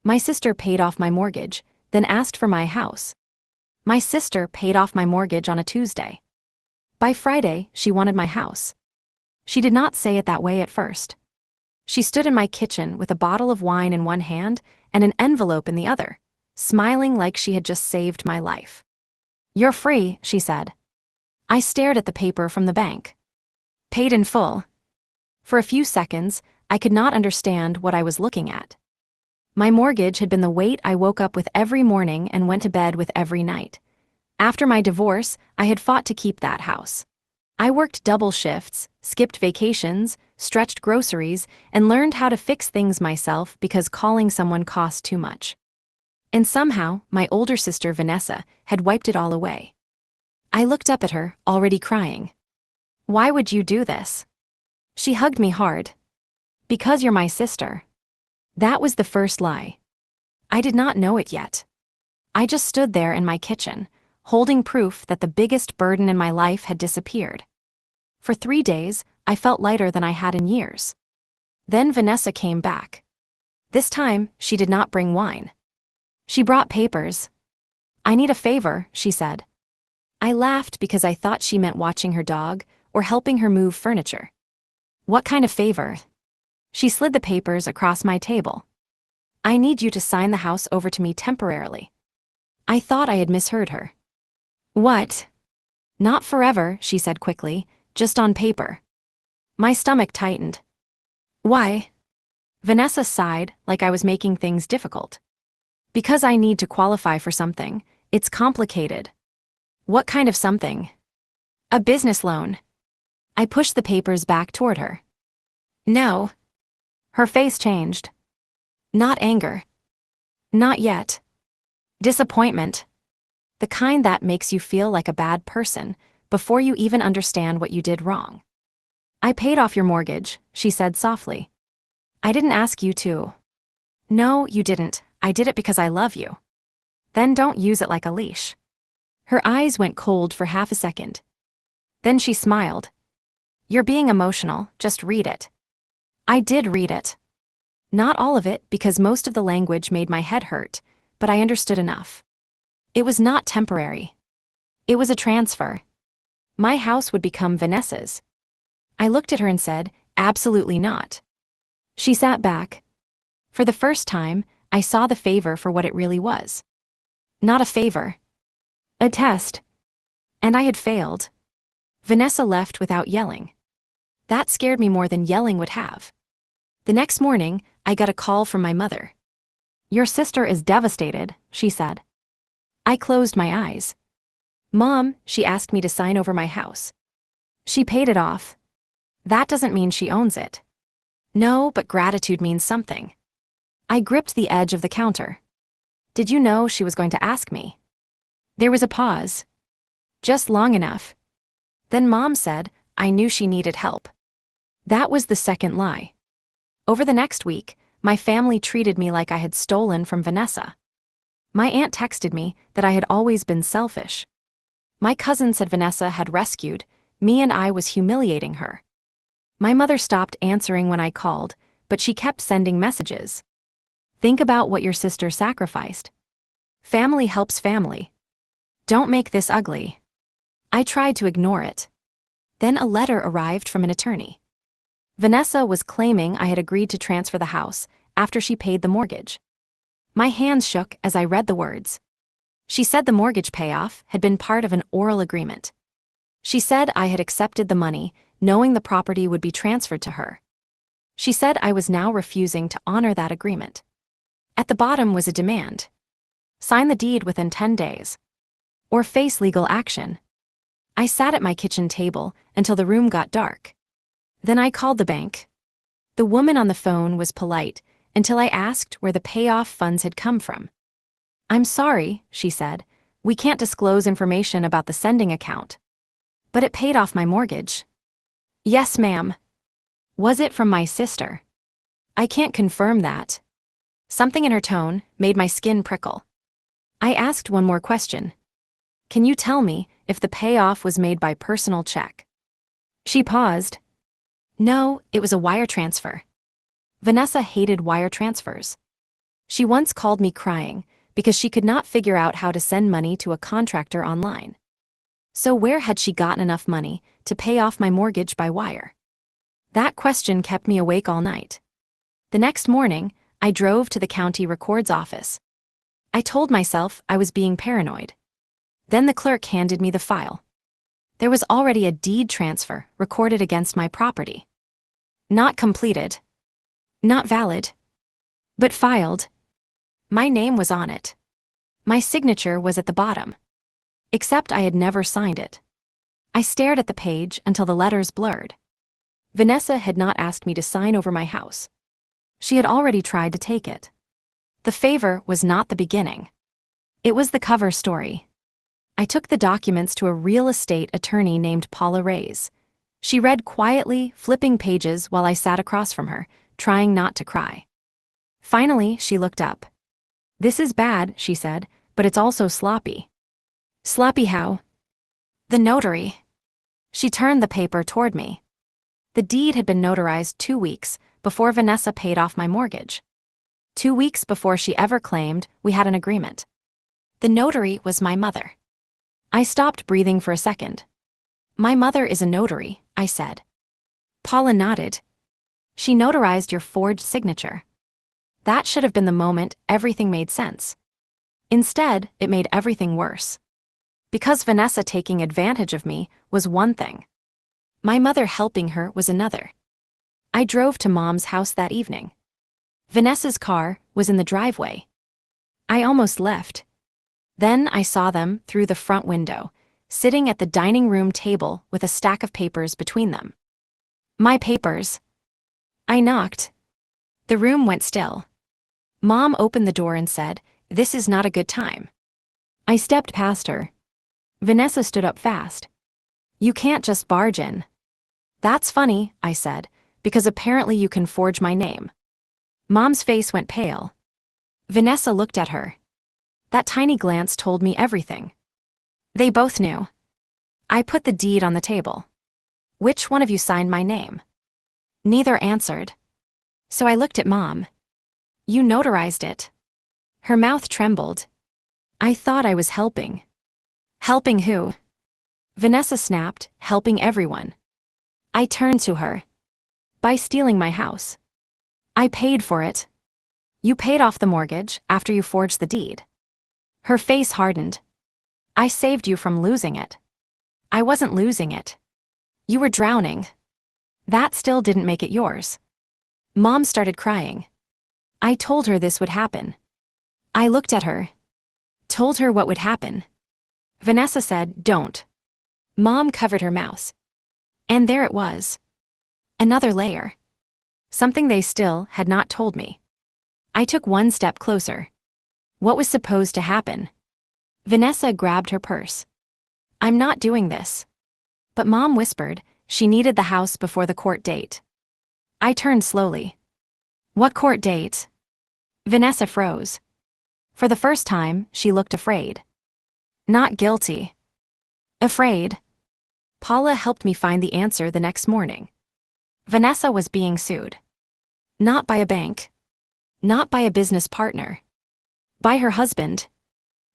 My sister paid off my mortgage, then asked for my house. My sister paid off my mortgage on a Tuesday. By Friday, she wanted my house. She did not say it that way at first. She stood in my kitchen with a bottle of wine in one hand and an envelope in the other, smiling like she had just saved my life. "You're free," she said. I stared at the paper from the bank. Paid in full. For a few seconds, I could not understand what I was looking at. My mortgage had been the weight I woke up with every morning and went to bed with every night. After my divorce, I had fought to keep that house. I worked double shifts, skipped vacations, stretched groceries, and learned how to fix things myself because calling someone cost too much. And somehow, my older sister Vanessa had wiped it all away. I looked up at her, already crying. "Why would you do this?" She hugged me hard. "Because you're my sister." That was the first lie. I did not know it yet. I just stood there in my kitchen, holding proof that the biggest burden in my life had disappeared. For 3 days, I felt lighter than I had in years. Then Vanessa came back. This time, she did not bring wine. She brought papers. "I need a favor," she said. I laughed because I thought she meant watching her dog or helping her move furniture. "What kind of favor?" She slid the papers across my table. "I need you to sign the house over to me temporarily." I thought I had misheard her. "What?" "Not forever," she said quickly, "just on paper." My stomach tightened. "Why?" Vanessa sighed like I was making things difficult. "Because I need to qualify for something. It's complicated." "What kind of something?" "A business loan." I pushed the papers back toward her. "No." Her face changed. "Not anger." "Not yet." "Disappointment. The kind that makes you feel like a bad person before you even understand what you did wrong." "I paid off your mortgage," she said softly. "I didn't ask you to." "No, you didn't. I did it because I love you." "Then don't use it like a leash." Her eyes went cold for half a second. Then she smiled. "You're being emotional, just read it." I did read it. Not all of it because most of the language made my head hurt, but I understood enough. It was not temporary. It was a transfer. My house would become Vanessa's. I looked at her and said, "Absolutely not." She sat back. For the first time, I saw the favor for what it really was. Not a favor. A test. And I had failed. Vanessa left without yelling. That scared me more than yelling would have. The next morning, I got a call from my mother. "Your sister is devastated," she said. I closed my eyes. "Mom," she asked me to sign over my house. "She paid it off." "That doesn't mean she owns it." "No, but gratitude means something." I gripped the edge of the counter. "Did you know she was going to ask me?" There was a pause. Just long enough. Then Mom said, "I knew she needed help." That was the second lie. Over the next week, my family treated me like I had stolen from Vanessa. My aunt texted me that I had always been selfish. My cousin said Vanessa had rescued me and I was humiliating her. My mother stopped answering when I called, but she kept sending messages. "Think about what your sister sacrificed. Family helps family. Don't make this ugly." I tried to ignore it. Then a letter arrived from an attorney. Vanessa was claiming I had agreed to transfer the house after she paid the mortgage. My hands shook as I read the words. She said the mortgage payoff had been part of an oral agreement. She said I had accepted the money, knowing the property would be transferred to her. She said I was now refusing to honor that agreement. At the bottom was a demand. Sign the deed within 10 days. Or face legal action. I sat at my kitchen table until the room got dark. Then I called the bank. The woman on the phone was polite until I asked where the payoff funds had come from. "I'm sorry," she said, "we can't disclose information about the sending account." "But it paid off my mortgage." "Yes, ma'am." "Was it from my sister?" "I can't confirm that." Something in her tone made my skin prickle. I asked one more question. "Can you tell me if the payoff was made by personal check?" She paused. "No, it was a wire transfer." Vanessa hated wire transfers. She once called me crying because she could not figure out how to send money to a contractor online. So where had she gotten enough money to pay off my mortgage by wire? That question kept me awake all night. The next morning, I drove to the county records office. I told myself I was being paranoid. Then the clerk handed me the file. There was already a deed transfer recorded against my property. Not completed. Not valid. But filed. My name was on it. My signature was at the bottom. Except I had never signed it. I stared at the page until the letters blurred. Vanessa had not asked me to sign over my house. She had already tried to take it. The favor was not the beginning. It was the cover story. I took the documents to a real estate attorney named Paula Reyes. She read quietly, flipping pages while I sat across from her, trying not to cry. Finally, she looked up. "This is bad," she said, "but it's also sloppy." "Sloppy how?" "The notary." She turned the paper toward me. The deed had been notarized 2 weeks before Vanessa paid off my mortgage. 2 weeks before she ever claimed we had an agreement. The notary was my mother. I stopped breathing for a second. "My mother is a notary," I said. Paula nodded. "She notarized your forged signature." That should have been the moment everything made sense. Instead, it made everything worse. Because Vanessa taking advantage of me was one thing. My mother helping her was another. I drove to Mom's house that evening. Vanessa's car was in the driveway. I almost left. Then I saw them through the front window, sitting at the dining room table with a stack of papers between them. "My papers." I knocked. The room went still. Mom opened the door and said, "This is not a good time." I stepped past her. Vanessa stood up fast. "You can't just barge in." "That's funny," I said, "because apparently you can forge my name." Mom's face went pale. Vanessa looked at her. That tiny glance told me everything. They both knew. I put the deed on the table. "Which one of you signed my name?" Neither answered. So I looked at Mom. "You notarized it." Her mouth trembled. I thought I was helping. "Helping who?" Vanessa snapped, "Helping everyone." I turned to her. "By stealing my house. I paid for it." "You paid off the mortgage after you forged the deed." Her face hardened. "I saved you from losing it." "I wasn't losing it. You were drowning." "That still didn't make it yours." Mom started crying. I told her this would happen. I looked at her. Told her what would happen. Vanessa said, "Don't." Mom covered her mouth. And there it was. Another layer. Something they still had not told me. I took one step closer. What was supposed to happen? Vanessa grabbed her purse. "I'm not doing this." But Mom whispered she needed the house before the court date. I turned slowly. "What court date?" Vanessa froze. For the first time, she looked afraid. Not guilty. Afraid. Paula helped me find the answer the next morning. Vanessa was being sued. Not by a bank. Not by a business partner. By her husband.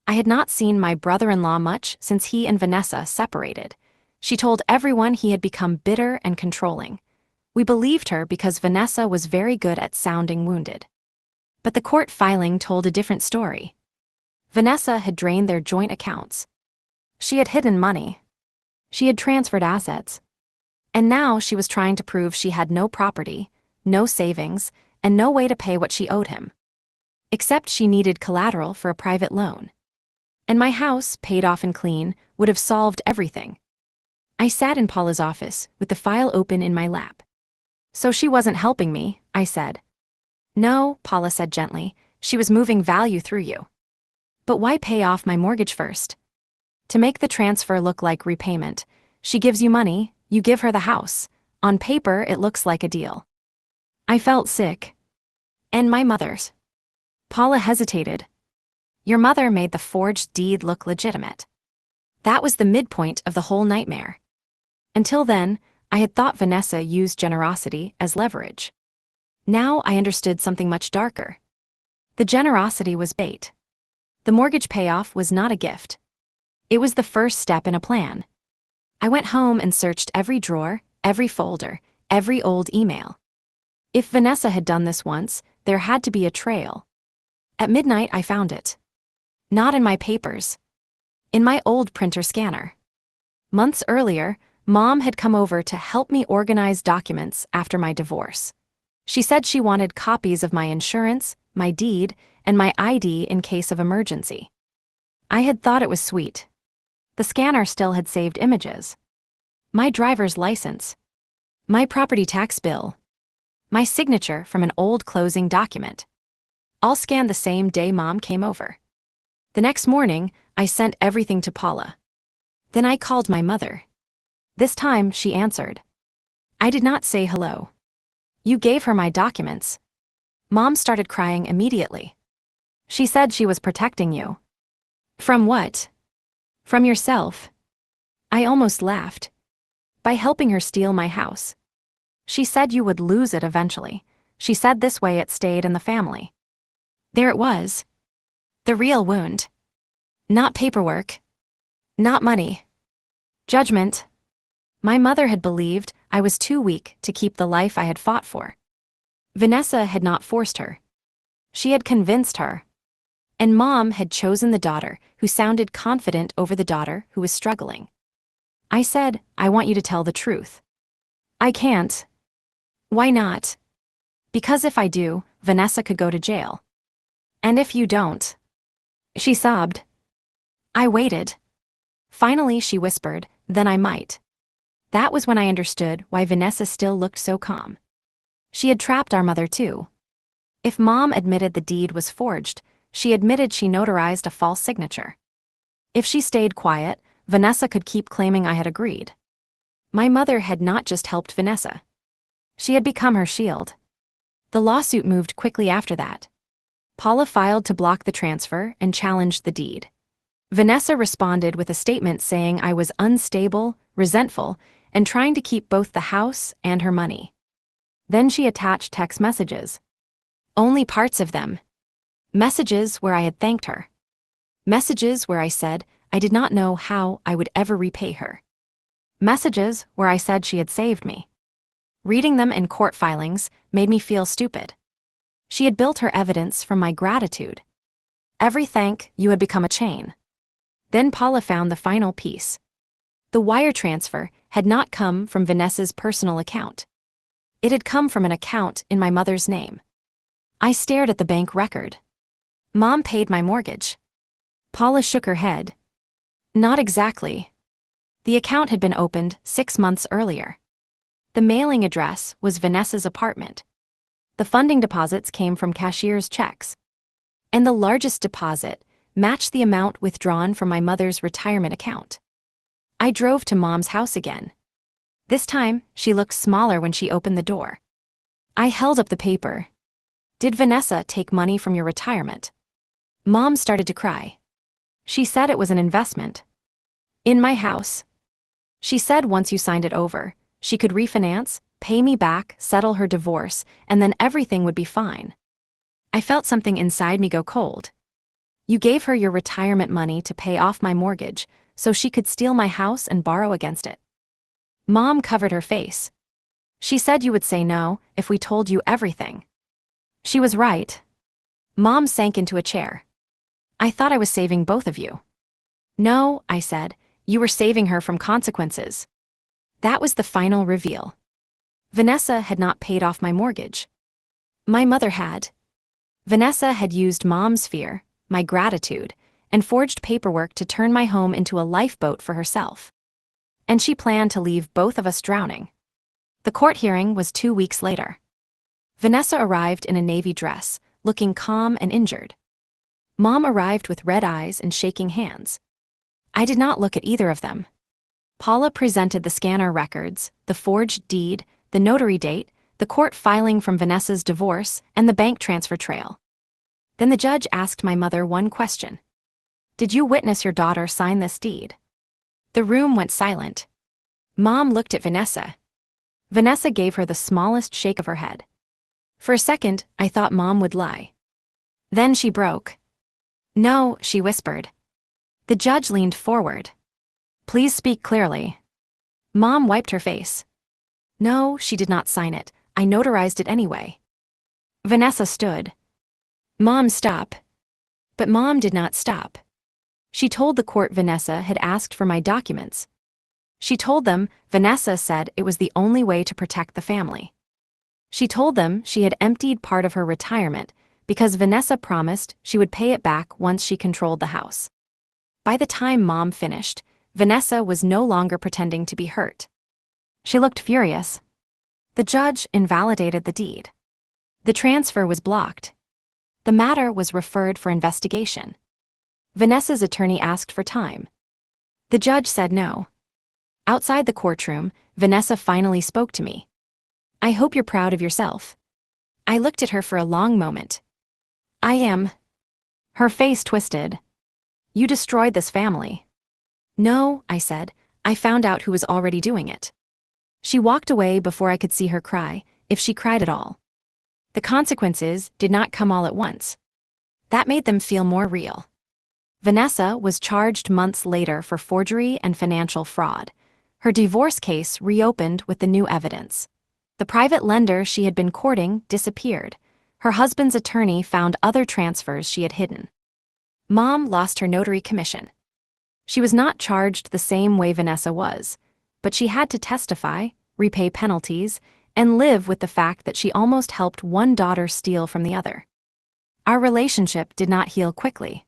I had not seen my brother-in-law much since he and Vanessa separated. She told everyone he had become bitter and controlling. We believed her because Vanessa was very good at sounding wounded. But the court filing told a different story. Vanessa had drained their joint accounts. She had hidden money. She had transferred assets. And now she was trying to prove she had no property, no savings, and no way to pay what she owed him. Except she needed collateral for a private loan. And my house, paid off and clean, would have solved everything. I sat in Paula's office with the file open in my lap. "So she wasn't helping me," I said. "No," Paula said gently, "she was moving value through you." "But why pay off my mortgage first?" "To make the transfer look like repayment. She gives you money, you give her the house. On paper, it looks like a deal." I felt sick. "And my mother's?" Paula hesitated. "Your mother made the forged deed look legitimate." That was the midpoint of the whole nightmare. Until then, I had thought Vanessa used generosity as leverage. Now I understood something much darker. The generosity was bait. The mortgage payoff was not a gift. It was the first step in a plan. I went home and searched every drawer, every folder, every old email. If Vanessa had done this once, there had to be a trail. At midnight, I found it. Not in my papers. In my old printer scanner. Months earlier, Mom had come over to help me organize documents after my divorce. She said she wanted copies of my insurance, my deed, and my ID in case of emergency. I had thought it was sweet. The scanner still had saved images. My driver's license. My property tax bill. My signature from an old closing document. All scanned the same day Mom came over. The next morning, I sent everything to Paula. Then I called my mother. This time, she answered. I did not say hello. You gave her my documents. Mom started crying immediately. She said she was protecting you. From what? From yourself. I almost laughed. By helping her steal my house. She said you would lose it eventually. She said this way it stayed in the family. There it was. The real wound. Not paperwork. Not money. Judgment. My mother had believed I was too weak to keep the life I had fought for. Vanessa had not forced her. She had convinced her. And Mom had chosen the daughter who sounded confident over the daughter who was struggling. I said, I want you to tell the truth. I can't. Why not? Because if I do, Vanessa could go to jail. And if you don't. She sobbed. I waited. Finally, she whispered, then I might. That was when I understood why Vanessa still looked so calm. She had trapped our mother too. If Mom admitted the deed was forged, she admitted she notarized a false signature. If she stayed quiet, Vanessa could keep claiming I had agreed. My mother had not just helped Vanessa. She had become her shield. The lawsuit moved quickly after that. Paula filed to block the transfer and challenged the deed. Vanessa responded with a statement saying I was unstable, resentful, and trying to keep both the house and her money. Then she attached text messages. Only parts of them. Messages where I had thanked her. Messages where I said I did not know how I would ever repay her. Messages where I said she had saved me. Reading them in court filings made me feel stupid. She had built her evidence from my gratitude. Every thank you had become a chain. Then Paula found the final piece. The wire transfer had not come from Vanessa's personal account. It had come from an account in my mother's name. I stared at the bank record. Mom paid my mortgage. Paula shook her head. Not exactly. The account had been opened 6 months earlier. The mailing address was Vanessa's apartment. The funding deposits came from cashier's checks. And the largest deposit matched the amount withdrawn from my mother's retirement account. I drove to Mom's house again. This time, she looked smaller when she opened the door. I held up the paper. Did Vanessa take money from your retirement? Mom started to cry. She said it was an investment. In my house. She said once you signed it over, she could refinance, pay me back, settle her divorce, and then everything would be fine. I felt something inside me go cold. You gave her your retirement money to pay off my mortgage, so she could steal my house and borrow against it. Mom covered her face. She said you would say no if we told you everything. She was right. Mom sank into a chair. I thought I was saving both of you. No, I said, you were saving her from consequences. That was the final reveal. Vanessa had not paid off my mortgage. My mother had. Vanessa had used Mom's fear, my gratitude, and forged paperwork to turn my home into a lifeboat for herself. And she planned to leave both of us drowning. The court hearing was 2 weeks later. Vanessa arrived in a navy dress, looking calm and injured. Mom arrived with red eyes and shaking hands. I did not look at either of them. Paula presented the scanner records, the forged deed, the notary date, the court filing from Vanessa's divorce, and the bank transfer trail. Then the judge asked my mother one question. Did you witness your daughter sign this deed? The room went silent. Mom looked at Vanessa. Vanessa gave her the smallest shake of her head. For a second, I thought Mom would lie. Then she broke. No, she whispered. The judge leaned forward. Please speak clearly. Mom wiped her face. No, she did not sign it. I notarized it anyway. Vanessa stood. Mom, stop. But Mom did not stop. She told the court Vanessa had asked for my documents. She told them Vanessa said it was the only way to protect the family. She told them she had emptied part of her retirement because Vanessa promised she would pay it back once she controlled the house. By the time Mom finished, Vanessa was no longer pretending to be hurt. She looked furious. The judge invalidated the deed. The transfer was blocked. The matter was referred for investigation. Vanessa's attorney asked for time. The judge said no. Outside the courtroom, Vanessa finally spoke to me. I hope you're proud of yourself. I looked at her for a long moment. I am. Her face twisted. You destroyed this family. No, I said. I found out who was already doing it. She walked away before I could see her cry, if she cried at all. The consequences did not come all at once. That made them feel more real. Vanessa was charged months later for forgery and financial fraud. Her divorce case reopened with the new evidence. The private lender she had been courting disappeared. Her husband's attorney found other transfers she had hidden. Mom lost her notary commission. She was not charged the same way Vanessa was, but she had to testify, repay penalties, and live with the fact that she almost helped one daughter steal from the other. Our relationship did not heal quickly.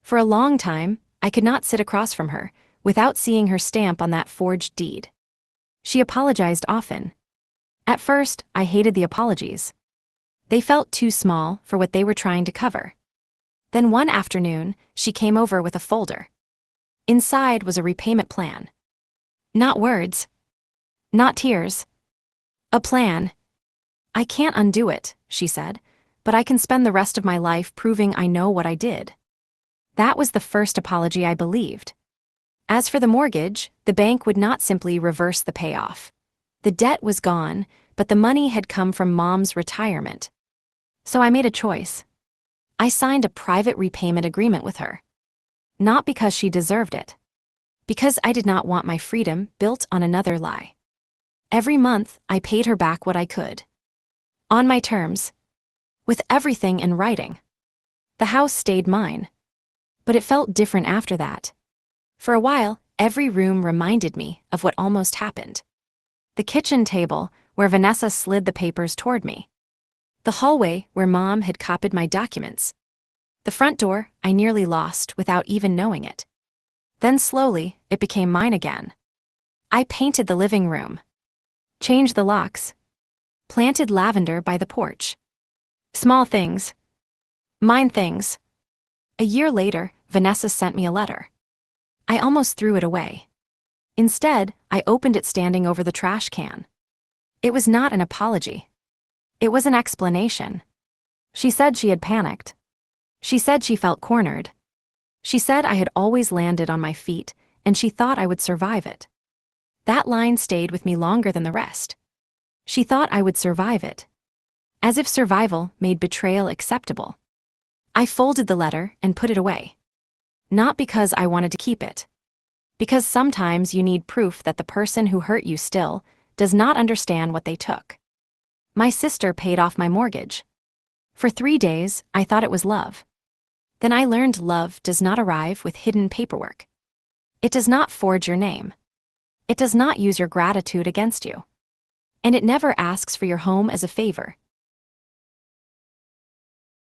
For a long time, I could not sit across from her without seeing her stamp on that forged deed. She apologized often. At first, I hated the apologies. They felt too small for what they were trying to cover. Then one afternoon, she came over with a folder. Inside was a repayment plan. Not words. Not tears. A plan. I can't undo it, she said, but I can spend the rest of my life proving I know what I did. That was the first apology I believed. As for the mortgage, the bank would not simply reverse the payoff. The debt was gone, but the money had come from Mom's retirement. So I made a choice. I signed a private repayment agreement with her. Not because she deserved it. Because I did not want my freedom built on another lie. Every month, I paid her back what I could. On my terms. With everything in writing. The house stayed mine. But it felt different after that. For a while, every room reminded me of what almost happened. The kitchen table, where Vanessa slid the papers toward me. The hallway, where Mom had copied my documents. The front door, I nearly lost without even knowing it. Then slowly, it became mine again. I painted the living room. Changed the locks. Planted lavender by the porch. Small things. Mine things. A year later, Vanessa sent me a letter. I almost threw it away. Instead, I opened it standing over the trash can. It was not an apology. It was an explanation. She said she had panicked. She said she felt cornered. She said I had always landed on my feet, and she thought I would survive it. That line stayed with me longer than the rest. She thought I would survive it. As if survival made betrayal acceptable. I folded the letter and put it away. Not because I wanted to keep it. Because sometimes you need proof that the person who hurt you still does not understand what they took. My sister paid off my mortgage. For 3 days, I thought it was love. Then I learned love does not arrive with hidden paperwork. It does not forge your name. It does not use your gratitude against you. And it never asks for your home as a favor.